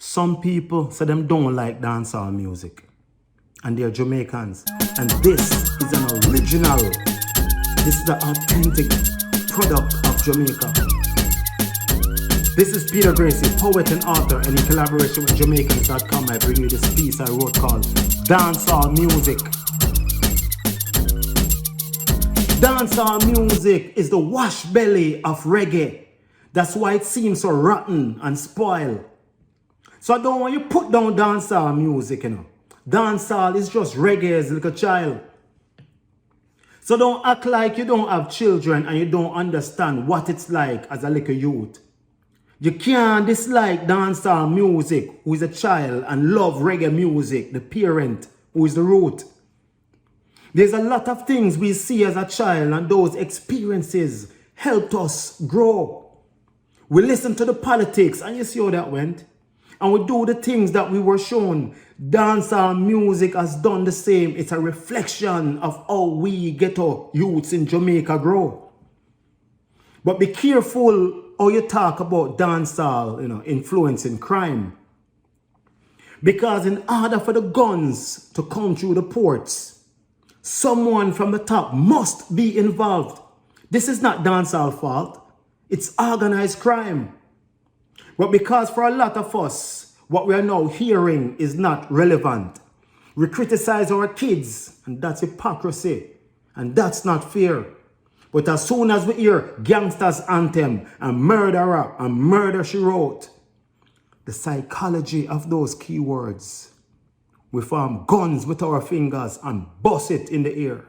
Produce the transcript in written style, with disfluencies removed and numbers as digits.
Some people say them don't like dancehall music, and they're Jamaicans. And this is an original, this is the authentic product of Jamaica. This is Peter Gracey, poet and author, and in collaboration with Jamaicans.com, I bring you this piece I wrote called Dancehall Music. Dancehall music is the wash belly of reggae. That's why it seems so rotten and spoiled. So I don't want you put down dancehall music, you know. Dancehall is just reggae as a little child. So don't act like you don't have children and you don't understand what it's like as a little youth. You can't dislike dancehall music who is a child and love reggae music, the parent who is the root. There's a lot of things we see as a child, and those experiences helped us grow. We listen to the politics, and you see how that went. And we do the things that we were shown. Dancehall music has done the same. It's a reflection of how we ghetto youths in Jamaica grow. But be careful how you talk about dancehall, influencing crime. Because in order for the guns to come through the ports, someone from the top must be involved. This is not dancehall fault. It's organized crime. But because for a lot of us, what we are now hearing is not relevant. We criticize our kids, and that's hypocrisy. And that's not fair. But as soon as we hear gangsters anthem and murderer and murder she wrote, the psychology of those keywords, we form guns with our fingers and bust it in the air.